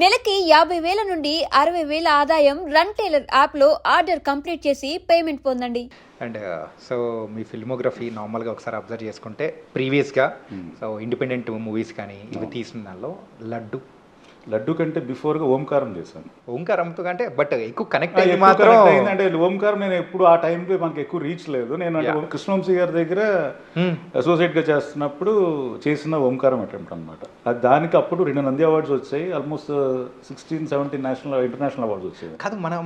నెలకి 50,000 నుండి 60,000 ఆదాయం రన్ టైలర్ యాప్లో ఆర్డర్ కంప్లీట్ చేసి పేమెంట్ పొందండి. అండ్ సో మీ ఫిల్మోగ్రఫీ నార్మల్గా ఒకసారి అబ్జర్వ్ చేసుకుంటే ప్రీవియస్గా సో ఇండిపెండెంట్ మూవీస్ కానీ ఇవి తీసిన దానిలో లడ్డు కంటే బిఫోర్గా ఓంకారం చేశాను. ఓంకారంతో అంటే బట్ ఎక్కువ కనెక్ట్ ఎక్కువ అయ్యి connect మాత్రం అయిందంటే ఓంకారం నేను ఎప్పుడు ఆ టైంలో మనకి ఎక్కువ రీచ్ లేదు. నేను అంటే కృష్ణవంశీ గారి దగ్గర అసోసియేట్గా చేస్తున్నప్పుడు చేసిన ఓంకారం అటెంప్ట్ అనమాట. అది దానికి అప్పుడు 2 నంది అవార్డ్స్ వచ్చాయి, ఆల్మోస్ట్ 16-17 నేషనల్ ఇంటర్నేషనల్ అవార్డ్స్ వచ్చాయి. కాదు మనం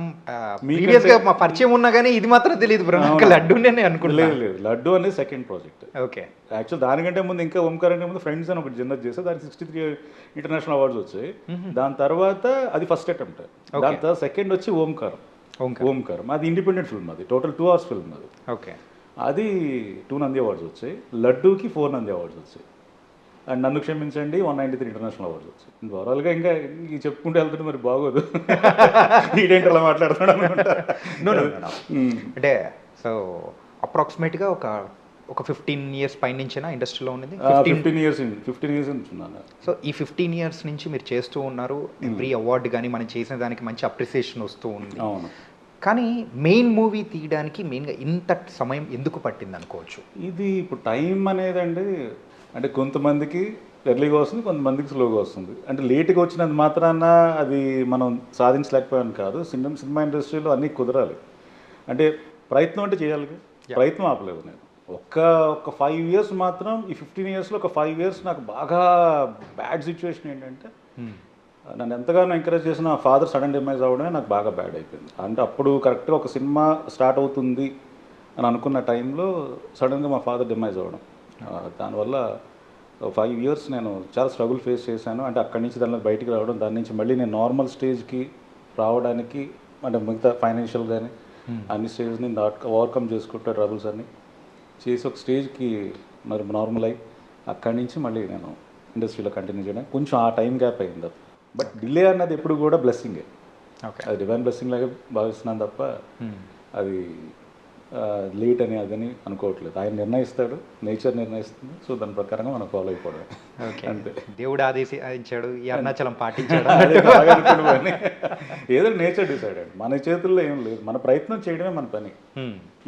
ప్రీవియస్గా మా పరిచయం ఉన్నా కానీ ఇది మాత్రం తెలియదు బ్రో, నాకు లడ్డూనే అనుకుంటా. లేదు లడ్డు అనేది సెకండ్ ప్రాజెక్ట్. ఓకే, యాక్చువల్ దానికంటే ముందు ఇంకా ఓంకారం కంటే ముందు ఫ్రెండ్స్ అని ఒకటి జనరేట్ చేస్తే దానికి 63 ఇంటర్నేషనల్ అవార్డ్స్ వచ్చాయి. దాని తర్వాత అది ఫస్ట్ అటెంప్ట్. దాని తర్వాత సెకండ్ వచ్చి ఓంకారం అది ఇండిపెండెంట్ ఫిల్మ్, అది టోటల్ 2 hours ఫిల్మ్ అది. ఓకే, అది 2 నంది అవార్డ్స్ వచ్చాయి. లడ్డూకి 4 నంది అవార్డ్స్ వచ్చాయి. అండ్ నన్ను క్షమించండి 193 ఇంటర్నేషనల్ అవార్డ్స్ వచ్చాయి. ఓవరాల్గా ఇంకా చెప్పుకుంటూ వెళ్తుంటే మరి బాగోదు, ఈడేంటి అలా మాట్లాడుతున్నాడు అనుకుంటా. అంటే సో అప్రాక్సిమేట్గా ఒక 15 years పై నుంచేనా ఇండస్ట్రీలో ఉన్నది? 15 years ఉంటున్నాను. సో ఈ 15 years నుంచి మీరు చేస్తూ ఉన్నారు. ఎవ్రీ అవార్డు కానీ మనం చేసిన దానికి మంచి అప్రిసియేషన్ వస్తూ ఉంది. అవును, కానీ మెయిన్ మూవీ తీయడానికి మెయిన్గా ఇంత సమయం ఎందుకు పట్టింది అనుకోవచ్చు? ఇది ఇప్పుడు టైం అనేదండి, అంటే కొంతమందికి ఎర్లీగా వస్తుంది, కొంతమందికి స్లోగా వస్తుంది. అంటే లేట్గా వచ్చినంత మాత్రాన అది మనం సాధించలేకపోయాను కాదు. సినిమా ఇండస్ట్రీలో అన్నీ కుదరాలి. అంటే ప్రయత్నం అంటే చేయాలి, ప్రయత్నం ఆపలేదు. నేను ఒక 5 years మాత్రం, ఈ 15 yearsలో ఒక 5 years నాకు బాగా బ్యాడ్ సిచ్యువేషన్ ఏంటంటే, నన్ను ఎంతగానో ఎంకరేజ్ చేసిన ఫాదర్ సడన్ డిమైజ్ అవ్వడమే నాకు బాగా బ్యాడ్ అయిపోయింది. అంటే అప్పుడు కరెక్ట్గా ఒక సినిమా స్టార్ట్ అవుతుంది అని అనుకున్న టైంలో సడన్గా మా ఫాదర్ డిమైజ్ అవ్వడం, దానివల్ల 5 years నేను చాలా స్ట్రగుల్ ఫేస్ చేశాను. అంటే అక్కడి నుంచి దానిలో బయటికి రావడం, దాని నుంచి మళ్ళీ నేను నార్మల్ స్టేజ్కి రావడానికి, అంటే మిగతా ఫైనాన్షియల్ కానీ అన్ని స్టేజ్ని ఓవర్కమ్ చేసుకుంటే ట్రబుల్స్ అన్నీ చేసి ఒక స్టేజ్కి మరి నార్మల్ అయ్యి అక్కడి నుంచి మళ్ళీ నేను ఇండస్ట్రీలో కంటిన్యూ చేయడానికి కొంచెం ఆ టైం గ్యాప్ అయింది. బట్ డిలే అన్నది ఎప్పుడు కూడా బ్లెస్సింగే. అది డివైన్ బ్లెస్సింగ్ లాగే భావిస్తున్నాను తప్ప అది లేట్ అని అదని అనుకోవట్లేదు. ఆయన నిర్ణయిస్తాడు, నేచర్ నిర్ణయిస్తుంది. సో దాని ప్రకారంగా మనం ఫాలో అయిపోవడం అంతే. దేవుడు ఆదేశించాడు, ఈ అరుణాచలం పాటించాడు, ఏదో నేచర్ డిసైడ్ అండి. మన చేతుల్లో ఏం లేదు, మన ప్రయత్నం చేయడమే మన పని.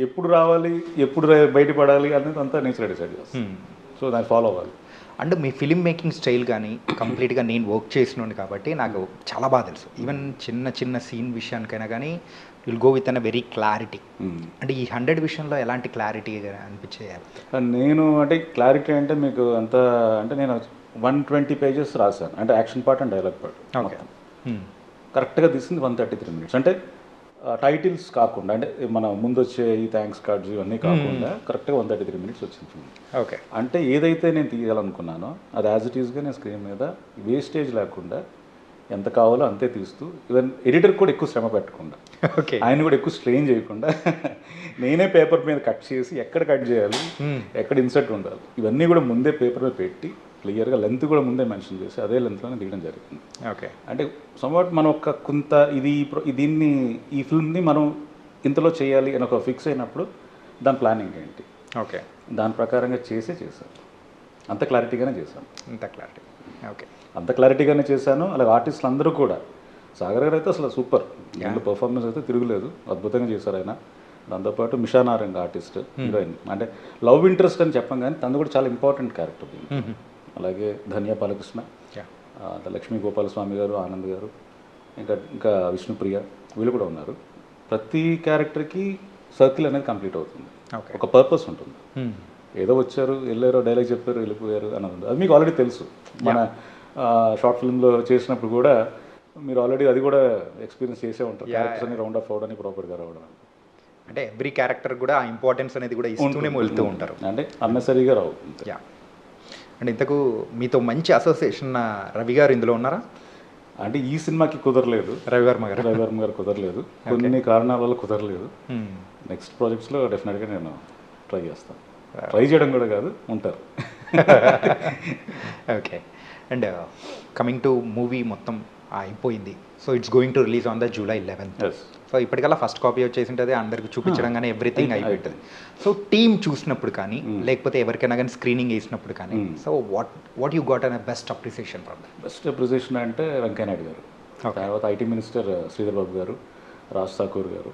ఎప్పుడు రావాలి, ఎప్పుడు బయటపడాలి అనేది అంతా నేచర్ డిసైడ్ చేస్తుంది. సో దాన్ని ఫాలో అవ్వాలి. And me film making style కానీ కంప్లీట్గా నేను వర్క్ చేసినాను కాబట్టి నాకు చాలా బాగా తెలుసు. ఈవెన్ చిన్న సీన్ విషయానికైనా కానీ will go with an very clarity. అంటే ఈ 100 విషయంలో ఎలాంటి క్లారిటీ అనిపించేయాలి? నేను అంటే క్లారిటీ అంటే మీకు అంత, అంటే నేను 120 pages రాశాను. అంటే action part and dialogue part. Okay, కరెక్ట్గా తీసింది 133 minutes. అంటే టైటిల్స్ కాకుండా, అంటే మన ముందు వచ్చే ఈ థ్యాంక్స్ కార్డ్స్ ఇవన్నీ కాకుండా కరెక్ట్గా 133 minutes వచ్చింది ఫిల్మ్. ఓకే, అంటే ఏదైతే నేను తీయాలనుకున్నానో అది యాజ్ ఇట్ ఈస్గా నేను స్క్రీన్ మీద వేస్టేజ్ లేకుండా ఎంత కావాలో అంతే తీస్తూ, ఈవెన్ ఎడిటర్ కూడా ఎక్కువ శ్రమ పెట్టకుండా, ఆయన కూడా ఎక్కువ స్ట్రెయిన్ చేయకుండా నేనే పేపర్ మీద కట్ చేసి ఎక్కడ కట్ చేయాలి, ఎక్కడ ఇన్సర్ట్ ఉండాలి, ఇవన్నీ కూడా ముందే పేపర్ మీద పెట్టి క్లియర్గా లెంత్ కూడా ముందే మెన్షన్ చేసి అదే లెంత్లోనే తీయడం జరిగింది. ఓకే, అంటే సమ్వాట్ మనం ఒక కొంత దీన్ని ఈ ఫిల్మ్ని మనం ఇంతలో చేయాలి అని ఒక ఫిక్స్ అయినప్పుడు దాని ప్లానింగ్ ఏంటి, ఓకే, దాని ప్రకారంగా చేశాను. అంత క్లారిటీగానే చేశాను. అంత క్లారిటీగానే చేశాను. అలాగే ఆర్టిస్టులు అందరూ కూడా, సాగర్ గారు అయితే అసలు సూపర్, దాంట్లో పర్ఫార్మెన్స్ అయితే తిరుగులేదు, అద్భుతంగా చేశారు ఆయన. దాంతోపాటు మిషా నారంగ్ ఆర్టిస్ట్, హీరోయిన్, అంటే లవ్ ఇంట్రెస్ట్ అని చెప్పం కానీ తను కూడా చాలా ఇంపార్టెంట్ క్యారెక్టర్. అలాగే ధన్య బాలకృష్ణ, లక్ష్మీ గోపాలస్వామి గారు, ఆనంద్ గారు, ఇంకా విష్ణుప్రియ, వీళ్ళు కూడా ఉన్నారు. ప్రతి క్యారెక్టర్కి సర్కిల్ అనేది కంప్లీట్ అవుతుంది, ఒక పర్పస్ ఉంటుంది. ఏదో వచ్చారు వెళ్ళారో డైలాగ్ చెప్పారు వెళ్ళిపోయారు అన్నది అది మీకు ఆల్రెడీ తెలుసు. మన షార్ట్ ఫిల్మ్లో చేసినప్పుడు కూడా మీరు ఆల్రెడీ అది కూడా ఎక్స్పీరియన్స్ చేసే ఉంటారు. క్యారెక్టర్స్ అన్ని రౌండ్ ఆఫ్ అవడానికి ప్రాపర్గా రావడం, అంటే ఎవ్రీ క్యారెక్టర్ కూడా ఆ ఇంపార్టెన్స్ అనేది కూడా ఇస్తూనే వెళ్తూ ఉంటారు, అంటే అన్నెసరీగా రావు. అంటే ఇంతకు మీతో మంచి అసోసియేషన్ రవి గారు ఇందులో ఉన్నారా? అంటే ఈ సినిమాకి కుదరలేదు, రవివర్మ గారు కుదరలేదు, కొన్ని కారణాల వల్ల కుదరలేదు. నెక్స్ట్ ప్రాజెక్ట్స్లో డెఫినెట్గా నేను ట్రై చేస్తాను. ట్రై చేయడం కూడా కాదు, ఉంటారు. Okay, and coming to movie మొత్తం అయిపోయింది. So it's going to release on the July 11th. So ఇప్పటికల్లా ఫస్ట్ కాపీ వచ్చేసి ఉంటుంది, అందరికి చూపించడం కానీ ఎవ్రీథింగ్ అయిపోతుంది. సో టీమ్ చూసినప్పుడు కానీ లేకపోతే ఎవరికైనా కానీ స్క్రీనింగ్ వేసినప్పుడు కానీ, so what you got an best appreciation from that? Best appreciation అంటే వెంకయ్య నాయుడు గారు. తర్వాత ఐటీ మినిస్టర్ శ్రీధర్ బాబు గారు, రాజ్ ఠాకూర్ గారు,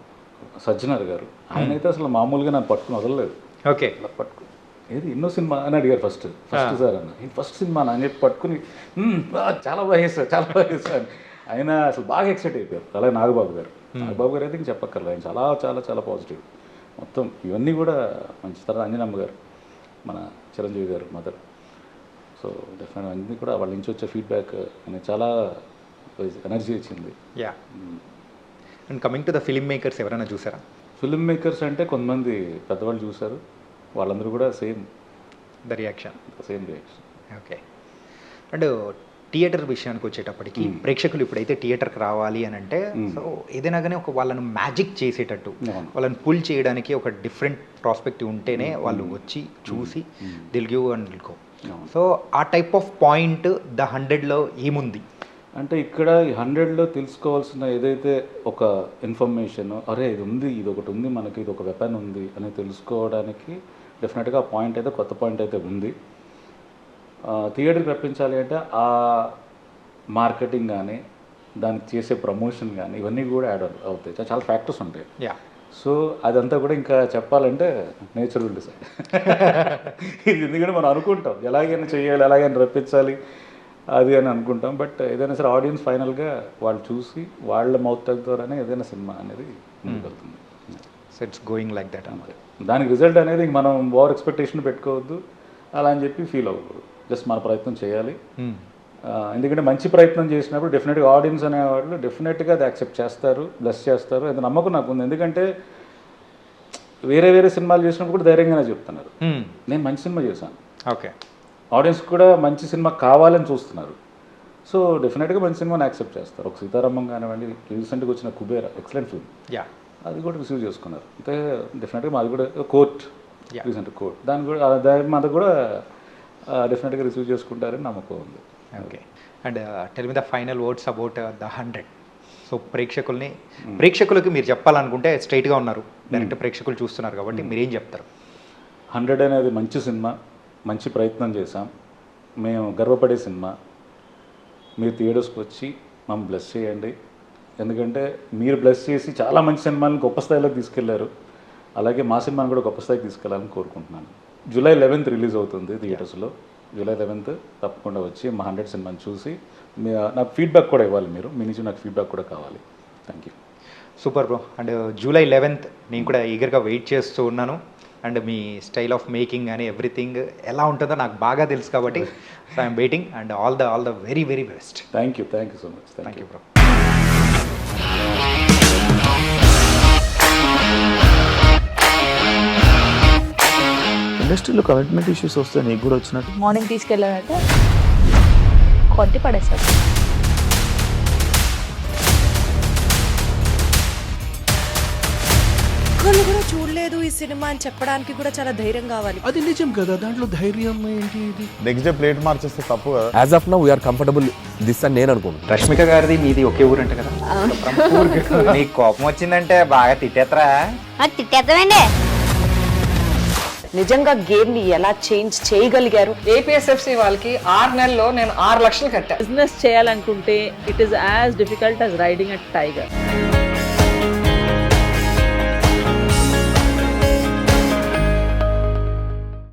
సజ్జనర్ గారు, ఆయన అయితే అసలు మామూలుగా నన్ను పట్టుకుని వదలలేదు. ఓకే. అలా పట్టుకుని ఏది ఎన్నో సినిమా అని అడిగారు ఫస్ట్ సార్ అన్న, ఇది ఫస్ట్ సినిమా అని చెప్పి పట్టుకుని చాలా బాగా చేస్తారు, చాలా బాగా చేస్తారు అని ఆయన అసలు బాగా ఎక్సైట్ అయిపోయారు. అలాగే నాగబాబు గారు అయితే ఇంక చెప్పక్కర్లేదు, ఆయన చాలా చాలా చాలా పాజిటివ్. మొత్తం ఇవన్నీ కూడా మంచి. తర్వాత అంజనమ్మ గారు, మన చిరంజీవి గారు మదర్. సో డెఫినెట్ అన్నీ కూడా వాళ్ళ నుంచి వచ్చే ఫీడ్బ్యాక్ అనేది చాలా ఎనర్జీ ఇచ్చింది. Yeah. And coming to the film makers, ఎవరైనా చూసారా? ఫిల్మ్ మేకర్స్ అంటే కొంతమంది పెద్దవాళ్ళు చూశారు, వాళ్ళందరూ కూడా same the reaction. Okay. And theatre విషయానికి వచ్చేటప్పటికి ప్రేక్షకులు ఇప్పుడైతే థియేటర్కి రావాలి అని అంటే సో ఏదైనా కానీ ఒక వాళ్ళను మ్యాజిక్ చేసేటట్టు వాళ్ళని పుల్ చేయడానికి ఒక డిఫరెంట్ ప్రాస్పెక్టివ్ ఉంటేనే వాళ్ళు వచ్చి చూసి deal give and will go. So ఆ టైప్ ఆఫ్ పాయింట్ ద 100లో ఏముంది అంటే ఇక్కడ ఈ 100లో తెలుసుకోవాల్సిన ఏదైతే ఒక ఇన్ఫర్మేషన్, అరే ఇది ఉంది, ఇది ఒకటి ఉంది, మనకి ఇది ఒక వెపన్ ఉంది అని తెలుసుకోవడానికి డెఫినెట్గా ఆ పాయింట్ అయితే కొత్త పాయింట్ అయితే ఉంది. థియేటర్కి రప్పించాలి అంటే ఆ మార్కెటింగ్ కానీ దానికి చేసే ప్రమోషన్ కానీ ఇవన్నీ కూడా యాడ్ అవుతాయి, చాలా ఫ్యాక్టర్స్ ఉంటాయి. యా. సో అదంతా కూడా ఇంకా చెప్పాలంటే నేచర్ విల్ డిసైడ్. ఇది ఎందుకంటే మనం అనుకుంటాం ఎలాగైనా చేయాలి, ఎలాగైనా రప్పించాలి అది అని అనుకుంటాం. బట్ ఏదైనా సరే ఆడియన్స్ ఫైనల్గా వాళ్ళు చూసి వాళ్ళ మౌత్ ద్వారానే ఏదైనా సినిమా అనేది ముందుకెళ్తుంది. So it's going like that. అంతే. దానికి రిజల్ట్ అనేది మనం ఓవర్ ఎక్స్పెక్టేషన్ పెట్టుకోవద్దు, అలా అని చెప్పి ఫీల్ అవ్వకూడదు. జస్ట్ మన ప్రయత్నం చేయాలి. ఎందుకంటే మంచి ప్రయత్నం చేసినప్పుడు డెఫినెట్గా ఆడియన్స్ అనేవాళ్ళు డెఫినెట్గా అది యాక్సెప్ట్ చేస్తారు, బ్లెస్ చేస్తారు. అది నమ్మకం నాకు ఉంది. ఎందుకంటే వేరే వేరే సినిమాలు చేసినప్పుడు కూడా ధైర్యంగానే చెప్తున్నారు, నేను మంచి సినిమా చేశాను. ఓకే. ఆడియన్స్ కూడా మంచి సినిమా కావాలని చూస్తున్నారు. సో డెఫినెట్గా మంచి సినిమాని యాక్సెప్ట్ చేస్తారు. ఒక సీతారామం కానివ్వండి, రీసెంట్గా వచ్చిన కుబేరా ఎక్సలెంట్ ఫిల్మ్, యా, అది కూడా రిసీవ్ చేసుకున్నారు. అంటే డెఫినెట్గా మాది కూడా కోర్ట్, రీసెంట్ కోర్ట్, దాని కూడా మాది కూడా డెఫినెట్గా రిసీవ్ చేసుకుంటారని నమ్మకం ఉంది. Okay. And tell me the final words about the 100. So ప్రేక్షకులకి మీరు చెప్పాలనుకుంటే స్ట్రైట్గా ఉన్నారు, డైరెక్ట్ ప్రేక్షకులు చూస్తున్నారు కాబట్టి మీరేం చెప్తారు? 100 అనేది మంచి సినిమా, మంచి ప్రయత్నం చేశాం, మేము గర్వపడే సినిమా. మీరు థియేటర్స్కి వచ్చి మమ్మల్ని బ్లెస్ చేయండి. ఎందుకంటే మీరు బ్లెస్ చేసి చాలా మంచి సినిమాలను గొప్ప స్థాయిలోకి తీసుకెళ్లారు. అలాగే మా సినిమాని కూడా గొప్ప స్థాయికి తీసుకెళ్లాలని కోరుకుంటున్నాను. జూలై 11th రిలీజ్ అవుతుంది థియేటర్స్లో. జూలై 11th తప్పకుండా వచ్చి మా 100 సినిమాని చూసి నాకు ఫీడ్బ్యాక్ కూడా ఇవ్వాలి. మీరు మీ నుంచి నాకు ఫీడ్బ్యాక్ కూడా కావాలి. Thank you. Super bro. And July 11th నేను కూడా ఈగర్గా వెయిట్ చేస్తూ ఉన్నాను. And me style of making కానీ ఎవ్రీథింగ్ ఎలా ఉంటుందో నాకు బాగా తెలుసు కాబట్టి so I'm waiting. And all the very very best. Thank you so much. Thank you bro. ఇండస్ట్రీలో కమిట్మెంట్ ఇష్యూస్ వస్తే నీకు కూడా వచ్చినట్టు? మార్నింగ్ తీసుకెళ్ళాడంటే కొట్టి పడేస్తాడు. ఒక్కళ్ళు కూడా చూడలేదు ఈ సినిమా అని చెప్పడానికి కూడా చాలా ధైర్యం కావాలి. అది నిజం కదా, దాంట్లో ధైర్యం ఏంటి? ఇది నెక్స్ట్ డే ప్లేట్ మార్చేస్తే తప్పు కదా. As of now we are comfortable this అని నేను అనుకుంటున్నాను. రష్మిక గారిది మీది ఒకే ఊరు అంట కదా? నీకు కోపం వచ్చిందంటే బాగా తిట్టేత్తరా? తిట్టేద్దామండి. నిజంగా గేమ్ ని ఎలా చేంజ్ చేయగలిగారు? ఏపీఎస్ఎఫ్సి వాళ్ళకి 6 నెలల్లో నేను 6 లక్షలు కట్టా. బిజినెస్ చేయాలనుకుంటే it is as difficult as riding a tiger.